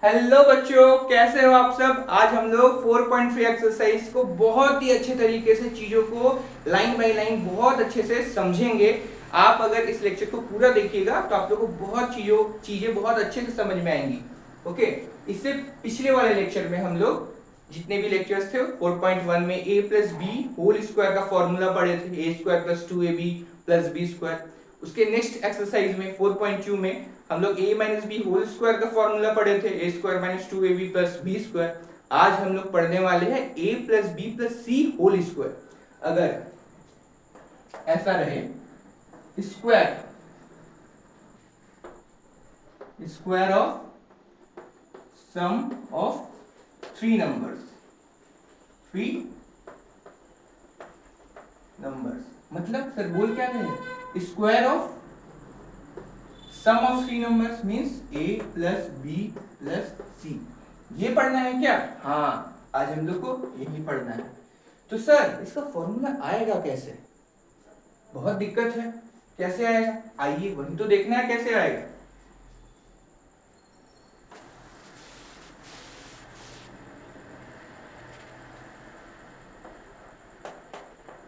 Hello बच्चों, कैसे हो आप सब। आज हम लोग 4.3 एक्सरसाइज को बहुत ही अच्छे तरीके से चीजों को लाइन बाय लाइन बहुत अच्छे से समझेंगे। आप अगर इस लेक्चर को पूरा देखिएगा तो आप लोग को बहुत चीजें बहुत अच्छे से समझ में आएंगी। ओके। इससे पिछले वाले लेक्चर में हम लोग जितने भी लेक्चर्स थे 4.1 में a plus B whole square का फॉर्मूला पढ़े थे, A square plus 2ab plus B square. उसके नेक्स्ट एक्सरसाइज में 4.2 में हम लोग a minus B whole square का फॉर्मूला पढ़े थे, A square minus 2ab plus B square. आज हम लोग पढ़ने वाले हैं a plus B plus C whole square. अगर ऐसा रहे square square of sum of three numbers मतलब सर बोल क्या रहे, square of sum of three numbers means a plus B plus C. ये पढ़ना है क्या? हाँ, आज हम लोग को यही पढ़ना है। तो सर इसका फॉर्मूला आएगा कैसे? बहुत दिक्कत है, कैसे आएगा? आइए वही तो देखना है कैसे आएगा।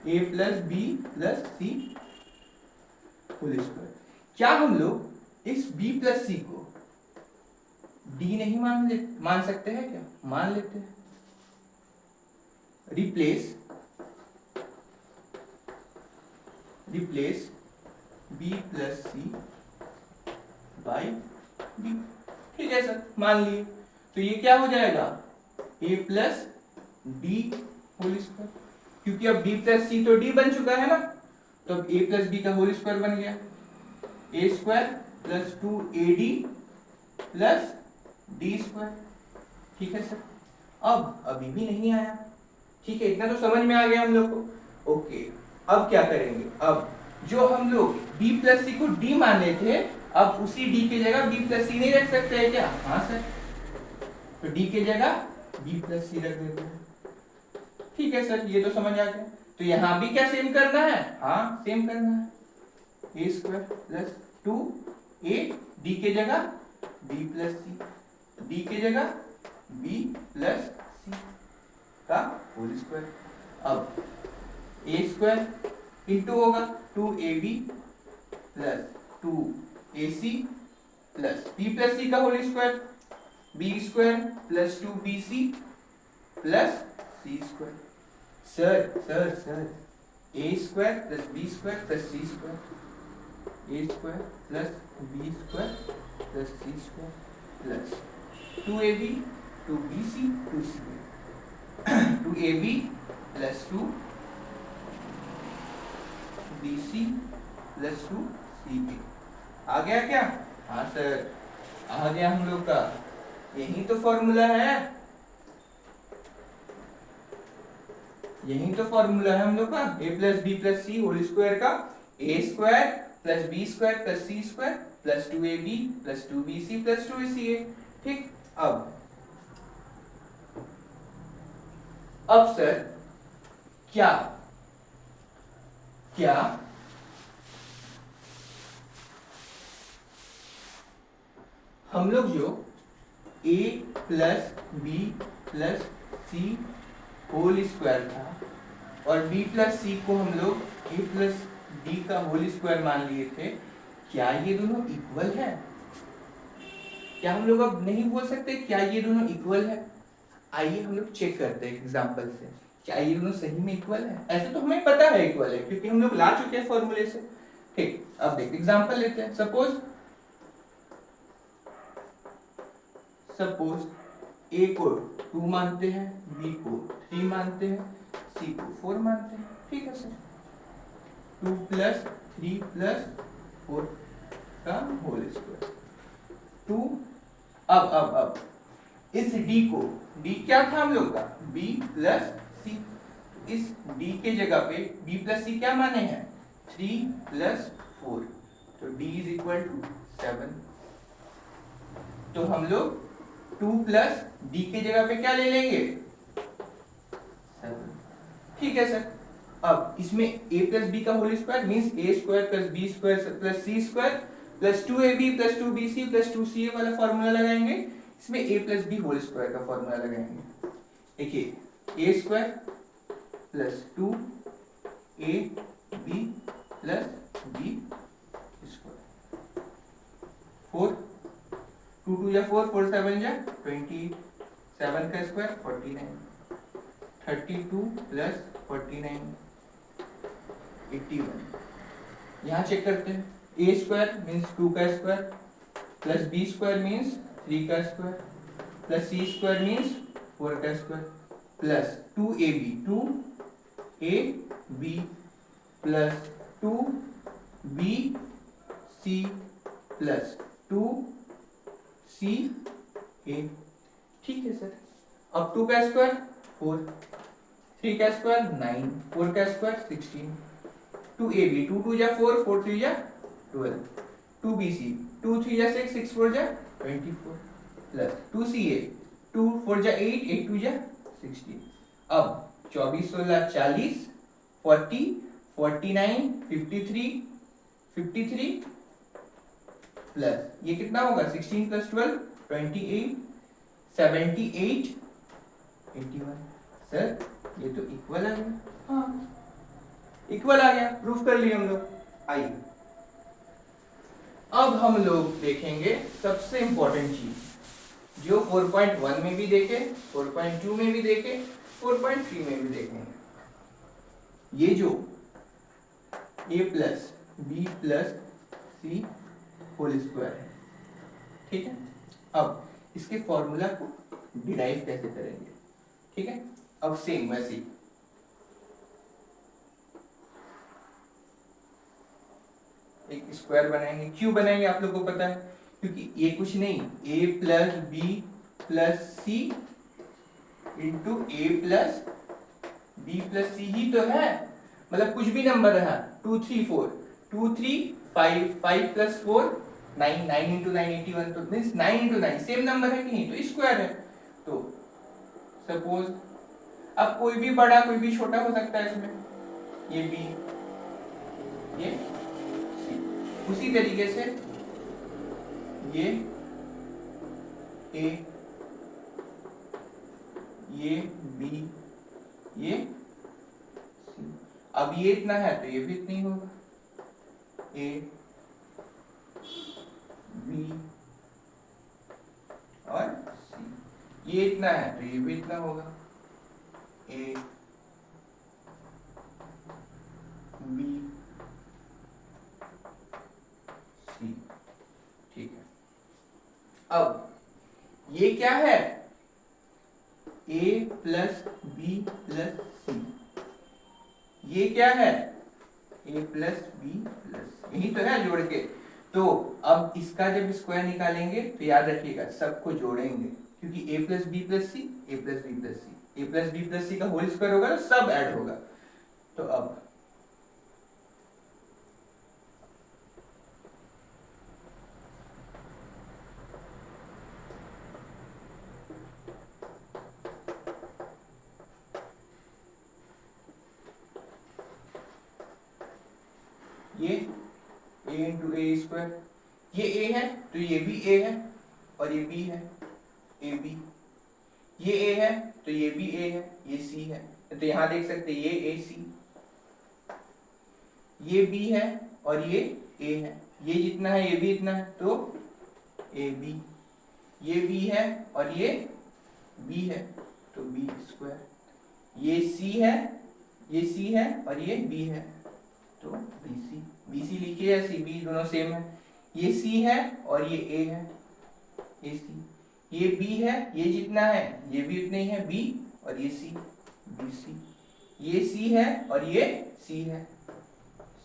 a plus B plus C whole square. क्या हम लोग इस b प्लस सी को d नहीं मान सकते हैं क्या? मान लेते हैं। Replace b plus C by b। ठीक है सर, मान लिए। तो ये क्या हो जाएगा? a plus D whole square, क्योंकि अब b प्लस सी तो d बन चुका है ना, तो अब a प्लस बी का होल स्क्वायर बन गया। A square plus 2ad plus D square. ठीक है सर। अब अभी भी नहीं आया। ठीक है, इतना तो समझ में आ गया हम लोग को। ओके, अब क्या करेंगे? अब जो हम लोग b प्लस सी को d माने थे, अब उसी d की जगह b प्लस सी नहीं रख सकते हैं क्या? हाँ सर, तो d की जगह b प्लस सी रख देते हैं। ठीक है सर, ये तो समझ आ गया। तो यहां भी क्या सेम करना है? हाँ, सेम करना है। ए स्क्वायर प्लस 2a d की जगह b प्लस सी, d की जगह b प्लस सी का होल स्क्वायर। अब ए स्क्वायर इंटू होगा 2ab plus 2ac plus b plus C का whole square, b square plus 2bc plus c square. Sir sir sir A square plus B square plus C square, A square plus B square plus C square plus 2ab 2bc 2c 2ab plus 2bc plus 2ca। आ गया क्या? हाँ sir, आ गया हम लोग का। यही तो फॉर्मूला है, यही तो फॉर्मूला है हम लोग का a plus B plus C whole square का। A square plus B square plus C square plus 2ab plus 2bc plus 2ca। ठीक। अब सर क्या क्या हम लोग जो a plus B plus C whole square था और b प्लस सी को हम लोग a प्लस डी का होल स्क्वायर मान लिए थे, क्या ये दोनों इक्वल है? क्या हम लोग अब नहीं बोल सकते क्या ये दोनों इक्वल है? आइए हम लोग चेक करते हैं एग्जांपल से, क्या ये दोनों सही में इक्वल है? ऐसे तो हमें पता है इक्वल है, क्योंकि हम लोग ला चुके हैं फॉर्मूले से। ठीक, अब देख एग्जांपल लेते हैं। सपोज a को 2 मानते हैं, b को 3 मानते हैं, c को 4 मानते हैं। ठीक है सर, 2 प्लस 3 प्लस 4 का होल स्क्वायर 2। अब इस d को, d क्या था हम लोग का? b प्लस सी। इस d के जगह पे b प्लस सी क्या माने हैं? 3 प्लस 4, तो d इज इक्वल टू 7। तो हम लोग 2 प्लस डी की जगह पे क्या ले लेंगे? 7। ठीक है सर। अब इसमें a प्लस बी का whole square means A square plus B square plus C square plus 2ab plus 2bc plus 2ca वाला फॉर्मूला लगाएंगे। इसमें a plus B whole square का फॉर्मूला लगाएंगे। देखिए a square plus 2 a b plus b square 4 2 2 या 4 4 7 जा 27 का square 49 32 plus 49 81। यहाँ चेक करते हैं, a स्क्वायर मीन्स 2 का square plus b square means 3 का square plus c square means 4 का square plus 2ab 2ab plus 2bc plus 2ca। ठीक है सर। अब 2 का स्क्वायर 4, 3 का स्क्वायर 9, 4 का स्क्वायर 16, 2ab 2 2 जा 4, 4 3 जा 12, 2bc 2 3 जा 6, 6 4 जा 24 प्लस 2ca 2 4 जा 8, 8 2 जा 16। अब 24 16 40 40 49 53 53 प्लस ये कितना होगा 16 प्लस 12 28 78 81। सर ये तो इक्वल आ गया। हाँ इक्वल आ गया, प्रूफ कर लिए हम लोग। आइए अब हम लोग देखेंगे सबसे इंपॉर्टेंट चीज जो 4.1 में भी देखे, 4.2 में भी देखे, 4.3 में भी देखेंगे। ये जो a plus B plus C whole square है, ठीक है। अब इसके फॉर्मूला को डिराइव कैसे करेंगे, ठीक है। अब सेम वैसे ही एक स्क्वायर बनाएंगे। क्यों बनाएंगे आप लोग को पता है, क्योंकि ये कुछ नहीं a plus B plus C into A plus B plus C ही तो है। मतलब कुछ भी नंबर रहा 2 3 4 2 3 5 5 प्लस 4 9 9 इंटू 9 81, तो मीन्स 9 इंटू 9 सेम नंबर है कि नहीं, तो स्क्वायर है। तो सपोज अब कोई भी बड़ा कोई भी छोटा हो सकता है इसमें, ये बी ये सी। उसी तरीके से ये ए ये बी ये सी। अब ये इतना है तो ये भी इतना ही होगा, ए बी और सी। ये इतना है तो ये भी इतना होगा, ए बी सी। ठीक है। अब ये क्या है, a plus B plus C. ये क्या है, a प्लस बी प्लस, यही तो है जोड़ के। तो अब इसका जब स्क्वायर निकालेंगे तो याद रखिएगा सबको जोड़ेंगे, क्योंकि a plus B plus C, a plus B plus C, a plus B plus C का होल स्क्वायर होगा तो सब ऐड होगा। तो अब ये a इंटू ए स्क्वायर, ये a है तो ये भी a है और ये b है ए बी। ये a है तो ये भी a है, ये c है। तो यहां देख सकते हैं ये a c, ये b है और ये a है। ये जितना है ये भी इतना है तो ए बी। ये b है और ये b है तो b स्क्वायर। ये c है, ये c है और ये b है तो BC। BC लिखिए या CB, दोनों सेम है। ये C है और ये A है, AC। ये B है, ये जितना है ये भी उतना ही है B और ये C, BC। ये C है और ये C है,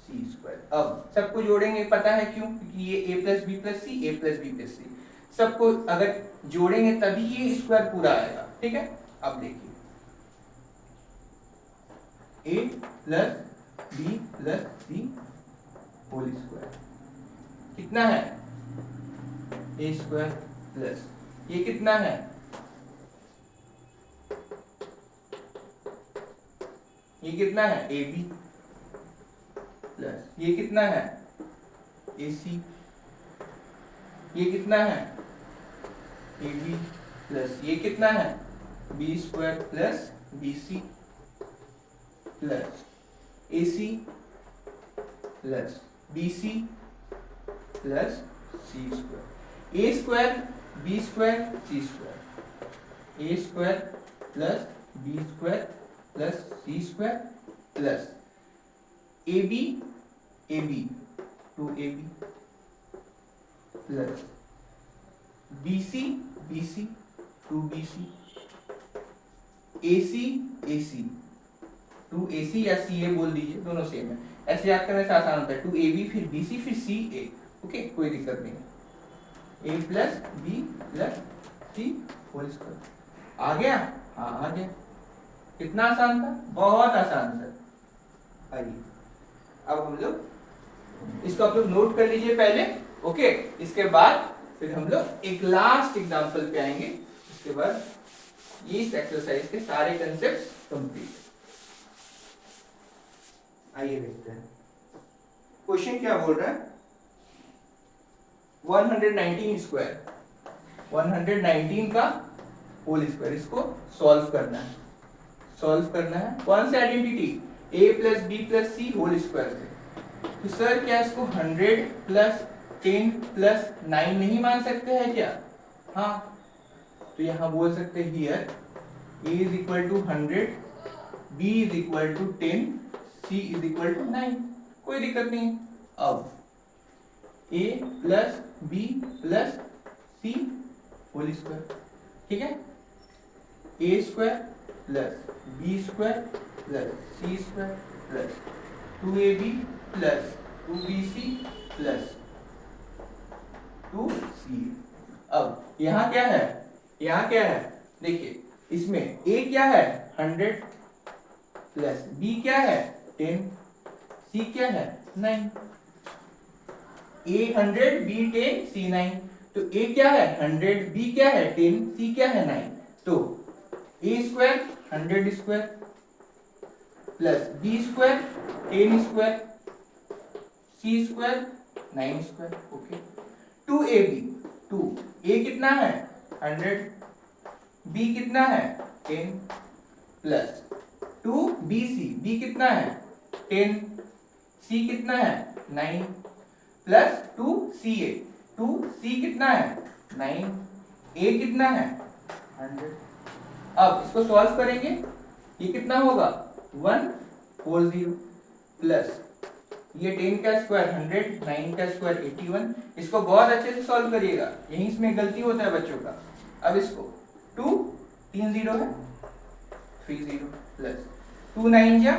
C स्क्वायर। अब सबको जोड़ेंगे, पता है क्यों, क्योंकि ये A plus B plus C, A plus B plus C, सबको अगर जोड़ेंगे तभी ये स्क्वायर पूरा आएगा। ठीक है। अब देखिए A plus B plus C whole square कितना है, ए स्क्वायर प्लस ये कितना है, ये कितना है ए बी प्लस ये कितना है ए सी, ये कितना है AB प्लस ये कितना है B square plus BC plus AC plus BC plus C square A square B square C square A square plus B square plus C square plus AB 2AB plus BC 2BC AC 2AC या CA बोल दीजिए, दोनों same है, ऐसे याद करने से आसान होता है। 2AB फिर BC फिर CA, ओके कोई दिक्कत नहीं है। A plus B plus C whole square आ गया, हाँ आ गया। कितना आसान था, बहुत आसान सर। आइए अब हम लोग इसको आप लोग नोट कर लीजिए पहले, ओके। इसके बाद फिर हम लोग एक लास्ट एग्जांपल पे आएंगे, इसके बाद इस एक्सरसाइज के सारे कंसेप्ट्स कंप्लीट। आइए देखते हैं क्वेश्चन क्या बोल रहा है। 119 स्क्वायर, 119 का होल स्क्वायर, इसको सॉल्व करना है। सॉल्व करना है कौन से identity, a plus B plus C whole square से। तो सर क्या इसको 100 प्लस 10 प्लस 9 नहीं मान सकते हैं क्या? हाँ, तो यहां बोल सकते हैं here a is equal to 100, b is equal to 10, c is equal to 9, कोई दिक्कत नहीं। अब a plus b plus c whole square, ठीक है, a square plus b square plus c square plus 2ab plus 2bc plus 2c। अब यहाँ क्या है, यहाँ क्या है, देखिए इसमें a क्या है 100 प्लस b क्या है 10, c क्या है 9। a 100 b 10 c 9, तो a क्या है 100, b क्या है 10, c क्या है 9, तो a square 100 square plus b square 10 square c square 9 square, okay. 2ab, 2a कितना है 100, b कितना है 10 प्लस 2bc, b कितना है 10, c कितना है 9 प्लस 2ca, 2c कितना है 9, a कितना है 100। अब इसको सॉल्व करेंगे, ये कितना होगा 140 प्लस ये 10 का स्क्वायर 100, 9 का स्क्वायर 81। इसको बहुत अच्छे से सॉल्व करिएगा, यहीं इसमें गलती होता है बच्चों का। अब इसको 2 3 0 है 30 प्लस 2 9 जा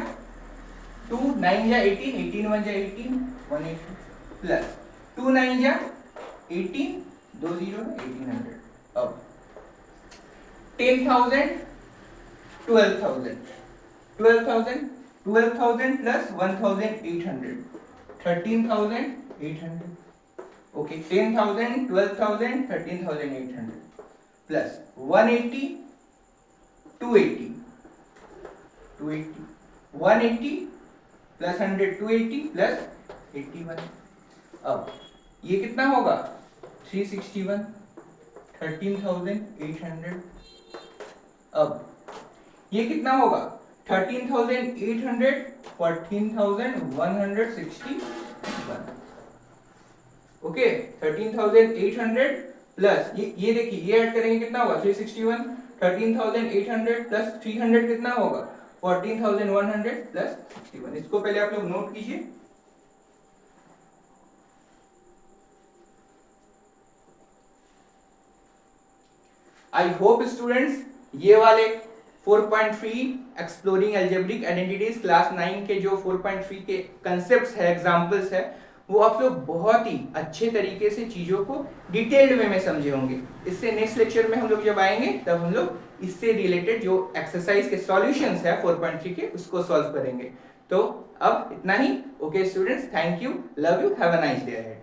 18, 18 1 जा 18 180 प्लस 2 9 जा 18, 2 0 है 1800। अब 10,000 12,000 12,000 12,000 plus 1,800 13,800, okay. 10,000 12,000 13,800 plus 180 280 280 180 plus 100 280 plus 81। अब ये कितना होगा 361 13,800। अब ये कितना होगा 13,800 14,161, ओके। 13,800 प्लस ये देखिए ये ऐड करेंगे कितना होगा 361, 13,800 प्लस 300 कितना होगा 14,100 प्लस 61। इसको पहले आप लोग नोट कीजिए। आई होप स्टूडेंट्स ये वाले 4.3 एक्सप्लोरिंग अलजेब्रिक आइडेंटिटीज क्लास 9 के जो 4.3 के कंसेप्ट्स है, एग्जांपल्स है, वो आप लोग बहुत ही अच्छे तरीके से चीजों को डिटेल्ड वे में समझे होंगे। इससे नेक्स्ट लेक्चर में हम लोग जब आएंगे तब हम लोग इससे रिलेटेड जो एक्सरसाइज के सॉल्यूशंस है 4.3 के उसको सॉल्व करेंगे। तो अब इतना ही, okay students, thank you, love you, have a nice day ahead.